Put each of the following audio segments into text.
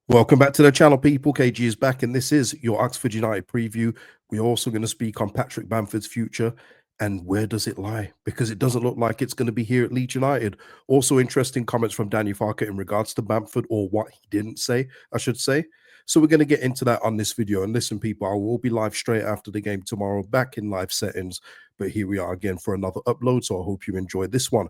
Welcome back to the channel, people. KG is back, and this is your Oxford United preview. We're also going to speak on Patrick Bamford's future and where does it lie? Because it doesn't look like it's going to be here at Leeds United. Also, interesting comments from Danny Farker in regards to Bamford, or what he didn't say, I should say. So we're going to get into that on this video. And listen, people, I will be live straight after the game tomorrow, back in live settings. But here we are again for another upload. So I hope you enjoyed this one.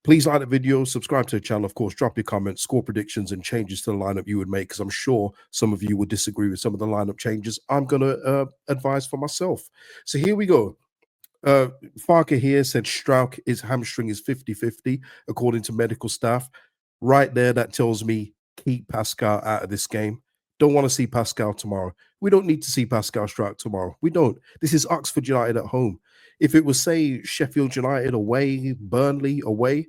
Please like the video, subscribe to the channel, of course, drop your comments, score predictions, and changes to the lineup you would make, because I'm sure some of you would disagree with some of the lineup changes I'm going to advise for myself. So here we go. Farker here said Strauch, his hamstring is 50-50, according to medical staff. Right there, that tells me keep Pascal out of this game. Don't want to see Pascal tomorrow. We don't need to see Pascal Strauch tomorrow. We don't. This is Oxford United at home. If it was, say, Sheffield United away, Burnley away,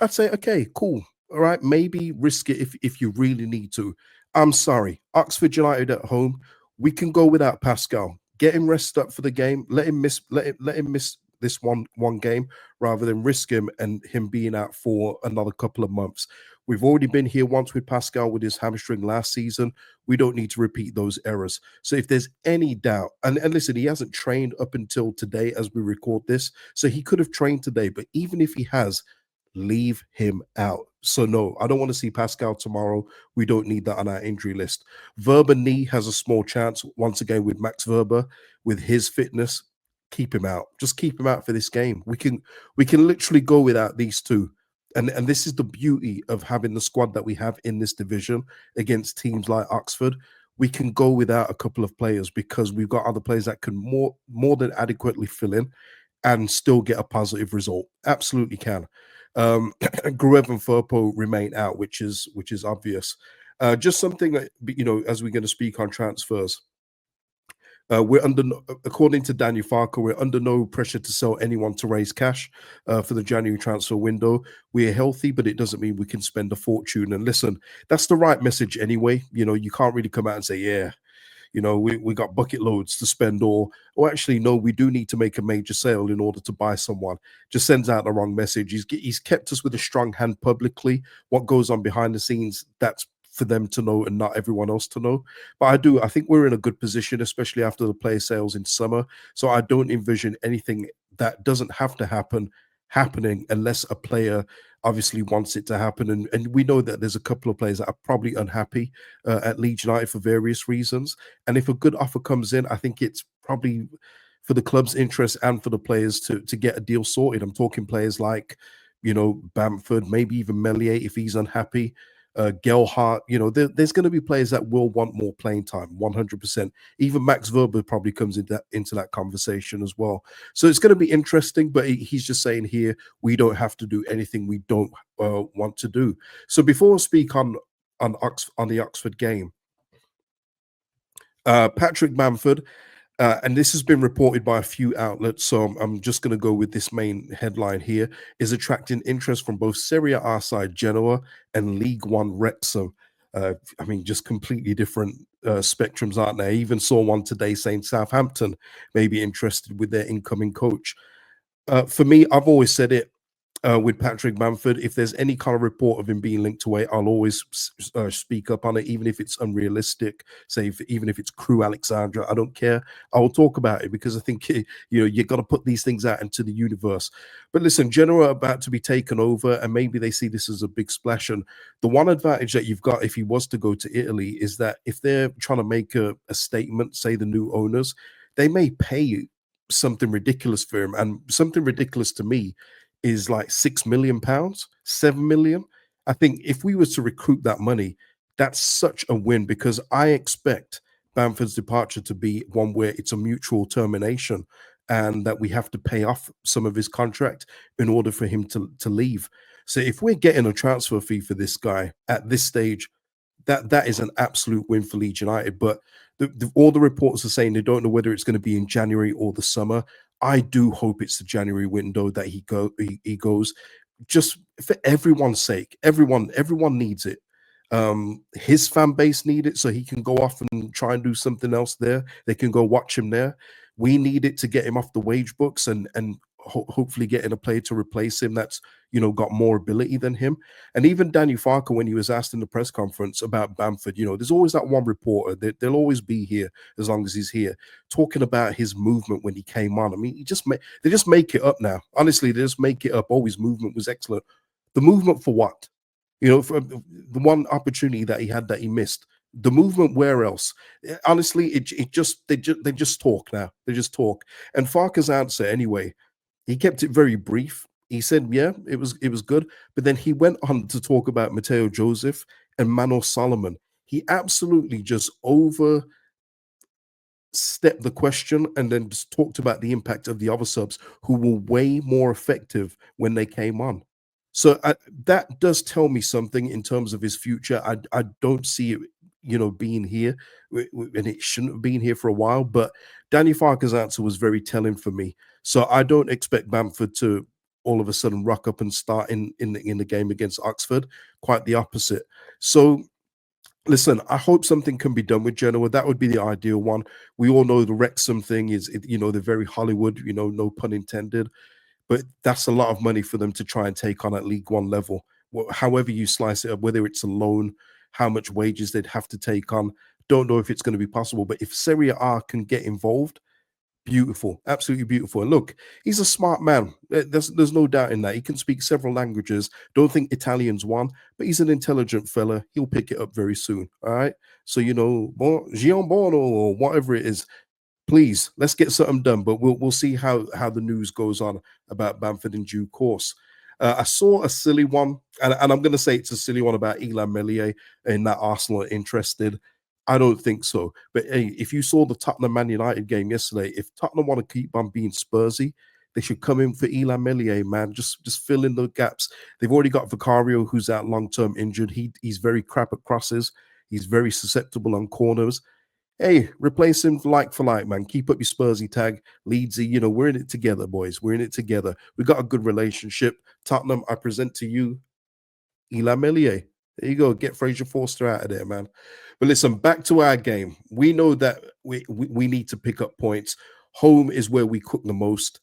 I'd say, okay, cool. All right, maybe risk it if you really need to. I'm sorry. Oxford United at home, we can go without Pascal. Get him rested up for the game. Let him miss this one game rather than risk him and him being out for another couple of months. We've already been here once with Pascal with his hamstring last season. We don't need to repeat those errors. So if there's any doubt, and listen, he hasn't trained up until today as we record this, so he could have trained today, but even if he has, leave him out. So no, I don't want to see Pascal tomorrow. We don't need that on our injury list. Verber knee has a small chance once again with Max Verber with his fitness. Keep him out. Just keep him out for this game. We can literally go without these two. And this is the beauty of having the squad that we have in this division against teams like Oxford. We can go without a couple of players because we've got other players that can more than adequately fill in and still get a positive result. Absolutely can. Gruev and Firpo remain out, which is obvious. Just something that, as we're going to speak on transfers, we're under, according to Daniel Farker, we're under no pressure to sell anyone to raise cash for the January transfer window. We're healthy, but it doesn't mean we can spend a fortune. And listen, that's the right message anyway. You can't really come out and say, yeah, we got bucket loads to spend, or actually, no, we do need to make a major sale in order to buy someone. Just sends out the wrong message. He's kept us with a strong hand publicly. What goes on behind the scenes, that's for them to know and not everyone else to know. But I think we're in a good position, especially after the player sales in summer. So I don't envision anything that doesn't have to happen happening unless a player obviously wants it to happen. And we know that there's a couple of players that are probably unhappy at Leeds United for various reasons. And if a good offer comes in, I think it's probably for the club's interest and for the players to get a deal sorted. I'm talking players like, Bamford, maybe even Melier if he's unhappy. Gelhardt, there's going to be players that will want more playing time, 100%. Even Max Verber probably comes into that conversation as well. So it's going to be interesting, but he's just saying here, we don't have to do anything we don't want to do. So before I speak on the Oxford game, Patrick Bamford, and this has been reported by a few outlets, so I'm just going to go with this main headline here, is attracting interest from both Serie A side Genoa and League One Wrexham. Just completely different spectrums, aren't they? I even saw one today saying Southampton may be interested with their incoming coach. For me, I've always said it, with Patrick Bamford, if there's any kind of report of him being linked away, I'll always speak up on it, even if it's unrealistic. Even if it's Crew Alexandra, I don't care. I will talk about it because I think you got to put these things out into the universe. But listen, Genoa are about to be taken over, and maybe they see this as a big splash. And the one advantage that you've got if he was to go to Italy is that if they're trying to make a statement, say the new owners, they may pay something ridiculous for him, and something ridiculous to me is like £6 million, 7 million. I think if we were to recruit that money, that's such a win, because I expect Bamford's departure to be one where it's a mutual termination and that we have to pay off some of his contract in order for him to leave. So if we're getting a transfer fee for this guy at this stage, that is an absolute win for Leeds United. But all the reports are saying they don't know whether it's going to be in January or the summer. I do hope it's the January window that he goes, just for everyone's sake. Everyone needs it. His fan base need it so he can go off and try and do something else there. They can go watch him there. We need it to get him off the wage books and hopefully getting a player to replace him that's got more ability than him. And even Daniel Farker, when he was asked in the press conference about Bamford, there's always that one reporter that they'll always be here as long as he's here, talking about his movement when he came on. I mean, they just make it up now. Honestly, they just make it up. Oh, his movement was excellent. The movement for what? For the one opportunity that he had that he missed. The movement where else? Honestly, it just they just talk now. They just talk. And Farker's answer anyway, he kept it very brief. He said, "Yeah, it was good," but then he went on to talk about Mateo Joseph and Manor Solomon. He absolutely just overstepped the question and then just talked about the impact of the other subs who were way more effective when they came on. So that does tell me something in terms of his future. I don't see it, being here, and it shouldn't have been here for a while. But Danny Farker's answer was very telling for me. So I don't expect Bamford to all of a sudden rock up and start in the game against Oxford. Quite the opposite. So listen, I hope something can be done with Genoa. That would be the ideal one. We all know the Wrexham thing is, they're very Hollywood, no pun intended, but that's a lot of money for them to try and take on at League One level. However you slice it up, whether it's a loan, how much wages they'd have to take on, don't know if it's going to be possible. But if Serie A can get involved, beautiful, absolutely beautiful. And look, he's a smart man. There's no doubt in that. He can speak several languages. Don't think Italian's one, but he's an intelligent fella. He'll pick it up very soon. All right. So Gian Bono or whatever it is, please let's get something done. But we'll see how the news goes on about Bamford in due course. I saw a silly one, and I'm going to say it's a silly one about Elan Melier and that Arsenal are interested. I don't think so. But hey, if you saw the Tottenham Man United game yesterday, if Tottenham want to keep on being Spursy, they should come in for Elan Melier, man. Just fill in the gaps. They've already got Vicario, who's out long term injured. He's very crap at crosses. He's very susceptible on corners. Hey, replace him for like, man. Keep up your Spursy tag. Leedsy, we're in it together, boys. We're in it together. We got a good relationship. Tottenham, I present to you Elan Melier. There you go. Get Fraser Forster out of there, man. But listen, back to our game. We know that we need to pick up points. Home is where we cook the most.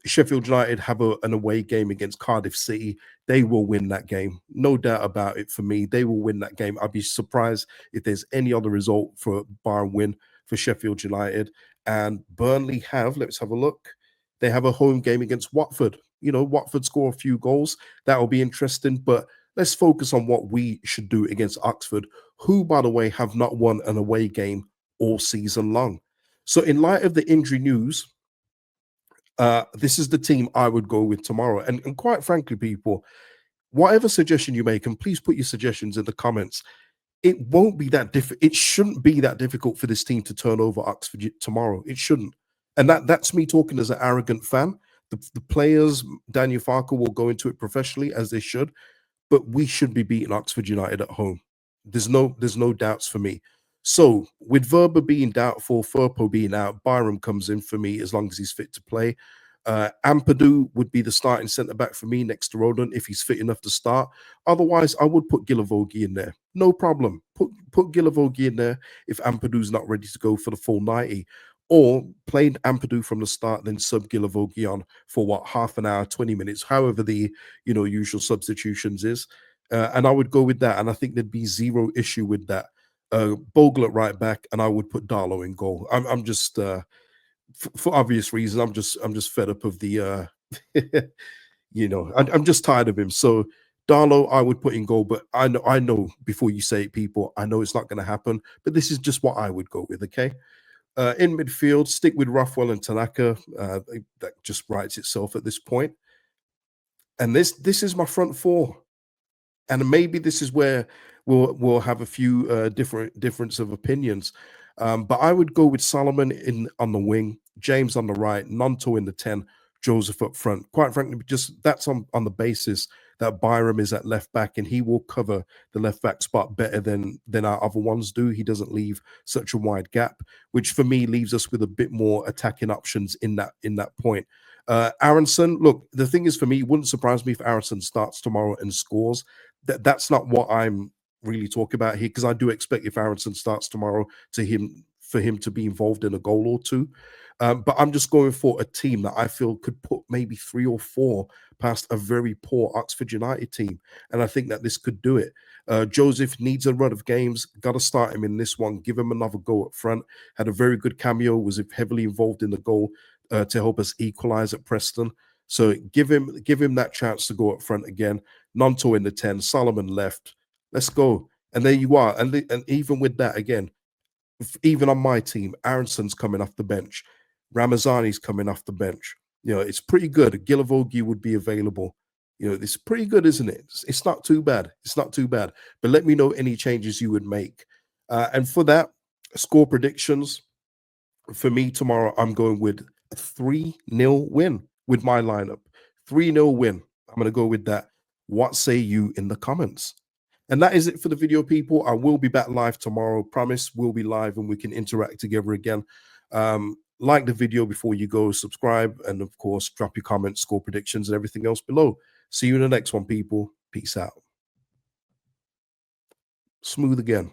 Sheffield United have an away game against Cardiff City. They will win that game. No doubt about it for me. They will win that game. I'd be surprised if there's any other result for bar win for Sheffield United. And Burnley let's have a look. They have a home game against Watford. Watford score a few goals. That will be interesting. But let's focus on what we should do against Oxford, who, by the way, have not won an away game all season long. So in light of the injury news, this is the team I would go with tomorrow. And quite frankly, people, whatever suggestion you make, and please put your suggestions in the comments, it won't be that difficult. It shouldn't be that difficult for this team to turn over Oxford tomorrow. It shouldn't. And that's me talking as an arrogant fan. The players, Daniel Farker, will go into it professionally as they should, but we should be beating Oxford United at home. There's no doubts for me. So with Verba being doubtful, Firpo being out, Byram comes in for me as long as he's fit to play. Ampadu would be the starting centre back for me next to Roland if he's fit enough to start. Otherwise, I would put Gilavogi in there. No problem. Put Gilavogi in there if Ampadu's not ready to go for the full 90. Or playing Ampadu from the start, then sub Gilavogi on for half an hour, 20 minutes, however the usual substitutions is. And I would go with that. And I think there'd be zero issue with that. Bogle at right back, and I would put Darlow in goal. I'm just for obvious reasons. I'm just fed up of the I'm just tired of him. So Darlow, I would put in goal, but I know before you say it, people, I know it's not going to happen. But this is just what I would go with. Okay. In midfield, stick with Rothwell and Tanaka. That just writes itself at this point. And this is my front four. And maybe this is where we'll have a few difference of opinions. But I would go with Solomon on the wing, James on the right, Nonto in the 10, Joseph up front. Quite frankly, just that's on the basis that Byram is at left back and he will cover the left back spot better than our other ones do. He doesn't leave such a wide gap, which for me leaves us with a bit more attacking options in that point. Aronson, look, the thing is for me, it wouldn't surprise me if Aronson starts tomorrow and scores. That's not what I'm really talking about here, because I do expect if Aronson starts tomorrow for him to be involved in a goal or two. But I'm just going for a team that I feel could put maybe 3 or 4 past a very poor Oxford United team. And I think that this could do it. Joseph needs a run of games. Got to start him in this one. Give him another go up front. Had a very good cameo. Was heavily involved in the goal to help us equalize at Preston. So give him that chance to go up front again. Nonto in the 10. Solomon left. Let's go. And there you are. And even with that again, even on my team, Aronson's coming off the bench. Ramazani's coming off the bench. You know, it's pretty good. Gilavogi would be available. You know, it's pretty good, isn't it? It's not too bad. It's not too bad. But let me know any changes you would make. And for that, score predictions for me tomorrow, I'm going with a 3-0 win with my lineup. 3-0 win. I'm going to go with that. What say you in the comments? And that is it for the video, people. I will be back live tomorrow. Promise we'll be live and we can interact together again. Like the video before you go, subscribe, and of course, drop your comments, score predictions, and everything else below. See you in the next one, people. Peace out. Smooth again.